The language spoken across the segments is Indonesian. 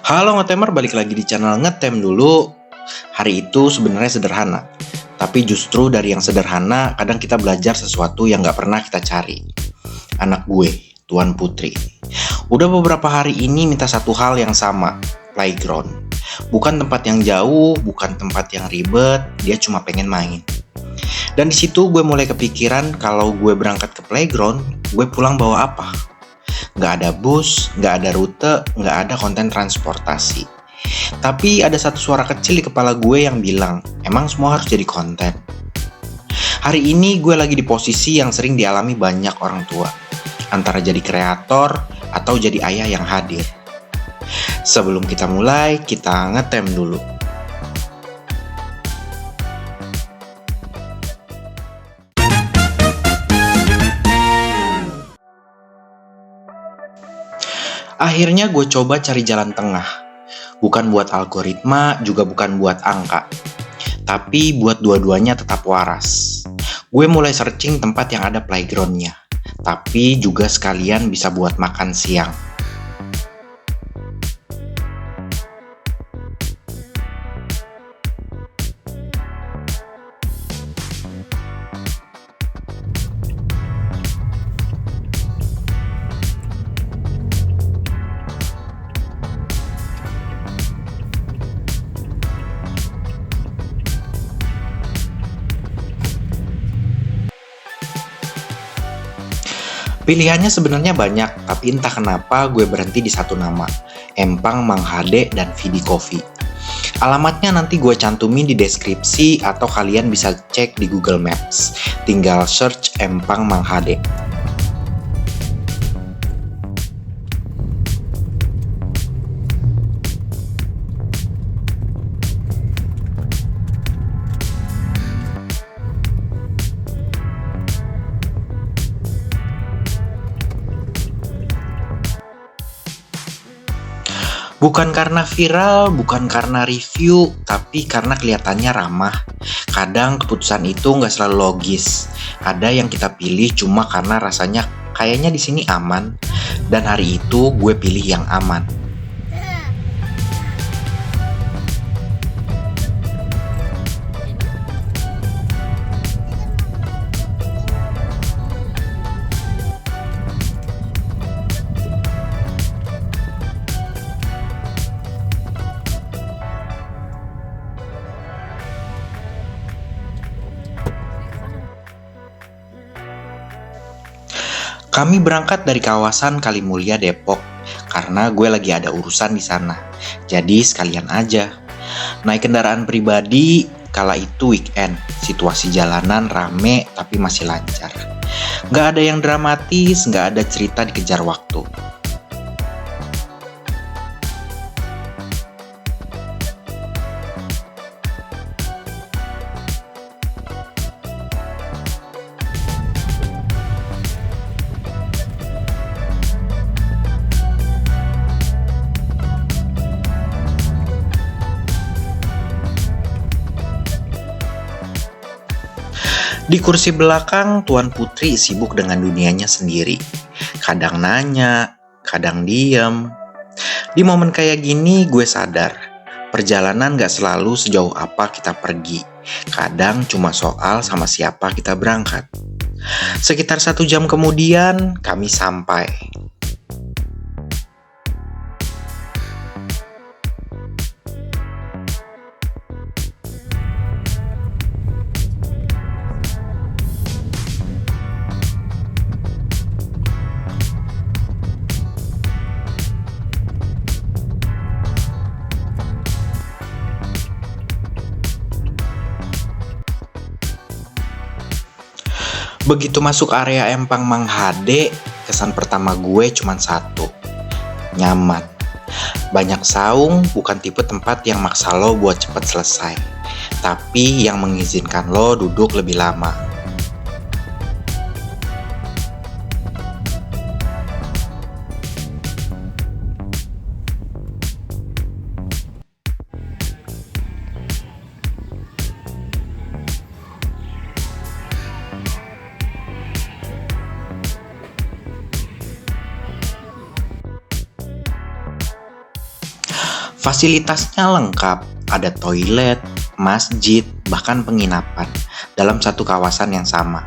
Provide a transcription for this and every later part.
Halo Ngetemer, balik lagi di channel Ngetem dulu. Hari itu sebenarnya sederhana, tapi justru dari yang sederhana kadang kita belajar sesuatu yang gak pernah kita cari. Anak gue, Tuan Putri, udah beberapa hari ini minta satu hal yang sama, playground. Bukan tempat yang jauh, bukan tempat yang ribet, dia cuma pengen main. Dan di situ gue mulai kepikiran kalau gue berangkat ke playground, gue pulang bawa apa? Nggak ada bus, nggak ada rute, nggak ada konten transportasi. Tapi ada satu suara kecil di kepala gue yang bilang, emang semua harus jadi konten? Hari ini gue lagi di posisi yang sering dialami banyak orang tua, antara jadi kreator atau jadi ayah yang hadir. Sebelum kita mulai, kita ngetem dulu. Akhirnya gue coba cari jalan tengah. Bukan buat algoritma, juga bukan buat angka. Tapi buat dua-duanya tetap waras. Gue mulai searching tempat yang ada playgroundnya. Tapi juga sekalian bisa buat makan siang. Pilihannya sebenarnya banyak, tapi entah kenapa gue berhenti di satu nama, Empang Mang Hade dan Vidi Coffee. Alamatnya nanti gue cantumin di deskripsi atau kalian bisa cek di Google Maps. Tinggal search Empang Mang Hade. Bukan karena viral, bukan karena review, tapi karena kelihatannya ramah. Kadang keputusan itu nggak selalu logis. Ada yang kita pilih cuma karena rasanya kayaknya di sini aman. Dan hari itu gue pilih yang aman. Kami berangkat dari kawasan Kalimulia Depok karena gue lagi ada urusan di sana. Jadi sekalian aja. Naik kendaraan pribadi kala itu weekend. Situasi jalanan rame tapi masih lancar. Gak ada yang dramatis, gak ada cerita dikejar waktu. Di kursi belakang, Tuan Putri sibuk dengan dunianya sendiri. Kadang nanya, kadang diem. Di momen kayak gini gue sadar, perjalanan gak selalu sejauh apa kita pergi. Kadang cuma soal sama siapa kita berangkat. Sekitar 1 jam kemudian, kami sampai. Begitu masuk area Empang Mang Hade, kesan pertama gue cuma satu. Nyaman. Banyak saung, bukan tipe tempat yang maksa lo buat cepet selesai. Tapi yang mengizinkan lo duduk lebih lama. Fasilitasnya lengkap, ada toilet, masjid, bahkan penginapan dalam satu kawasan yang sama.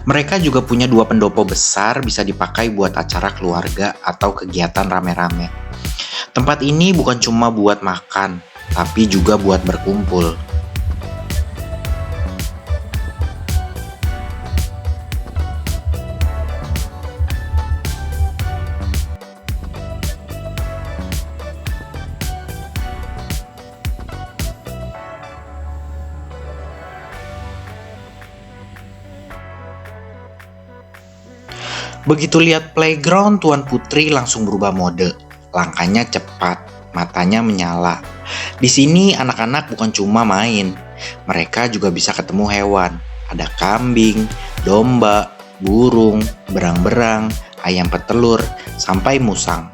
Mereka juga punya 2 pendopo besar bisa dipakai buat acara keluarga atau kegiatan rame-rame. Tempat ini bukan cuma buat makan, tapi juga buat berkumpul. Begitu lihat playground, Tuan Putri langsung berubah mode. Langkahnya cepat, matanya menyala. Di sini anak-anak bukan cuma main, mereka juga bisa ketemu hewan. Ada kambing, domba, burung, berang-berang, ayam petelur, sampai musang.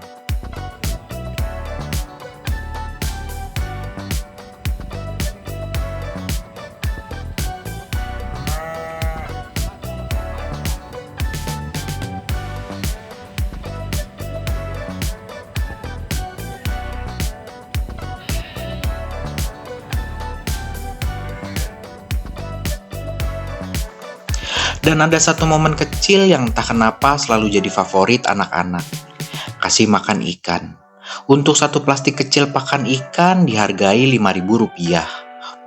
Dan ada satu momen kecil yang entah kenapa selalu jadi favorit anak-anak. Kasih makan ikan. Untuk satu plastik kecil pakan ikan dihargai Rp5.000.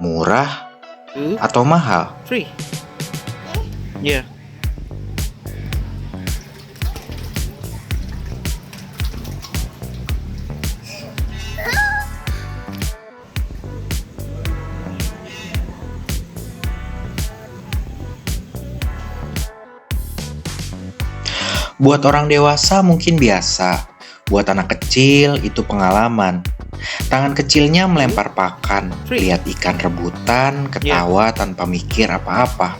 Murah atau mahal? Free. Yeah. Buat orang dewasa mungkin biasa. Buat anak kecil itu pengalaman. Tangan kecilnya melempar pakan, lihat ikan rebutan, ketawa tanpa mikir apa-apa.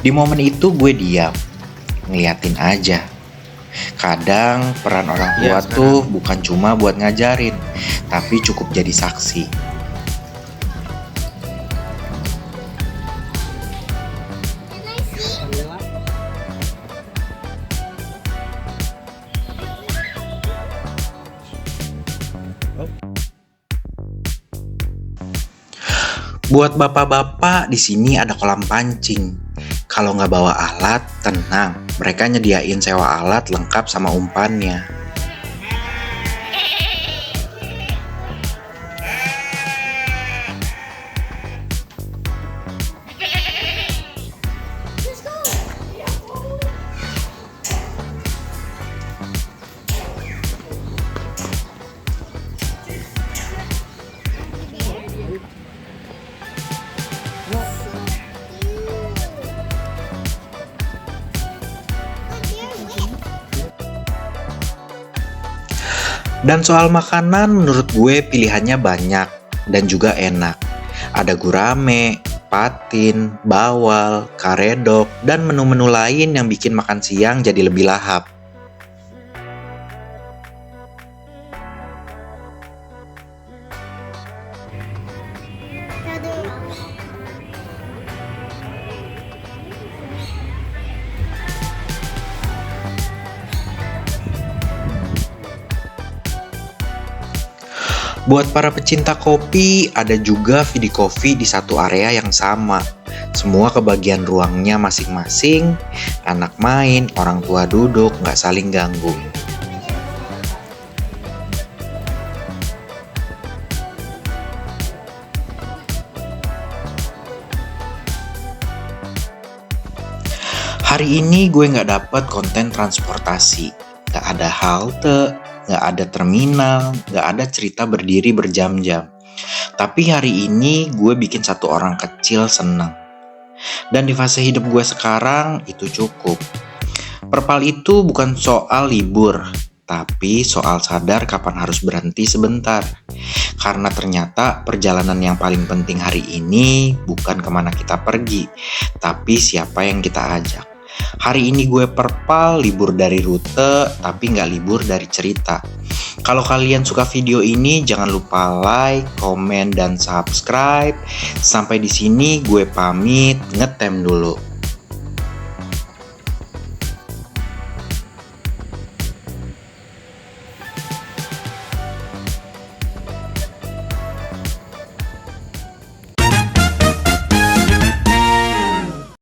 Di momen itu gue diam, ngeliatin aja. Kadang peran orang tua tuh bukan cuma buat ngajarin, tapi cukup jadi saksi. Buat bapak-bapak di sini ada kolam pancing. Kalau nggak bawa alat, tenang. Mereka nyediain sewa alat lengkap sama umpannya. Dan soal makanan menurut gue pilihannya banyak dan juga enak. Ada gurame, patin, bawal, karedok, dan menu-menu lain yang bikin makan siang jadi lebih lahap. Buat para pecinta kopi, ada juga Vidi Coffee di satu area yang sama. Semua kebagian ruangnya masing-masing, anak main, orang tua duduk, nggak saling ganggu. Hari ini gue nggak dapet konten transportasi, nggak ada halte, nggak ada terminal, nggak ada cerita berdiri berjam-jam. Tapi hari ini gue bikin satu orang kecil seneng. Dan di fase hidup gue sekarang itu cukup. Perpal itu bukan soal libur, tapi soal sadar kapan harus berhenti sebentar. Karena ternyata perjalanan yang paling penting hari ini bukan kemana kita pergi, tapi siapa yang kita ajak. Hari ini gue perpal libur dari rute, tapi nggak libur dari cerita. Kalau kalian suka video ini, jangan lupa like, komen, dan subscribe. Sampai di sini gue pamit, ngetem dulu.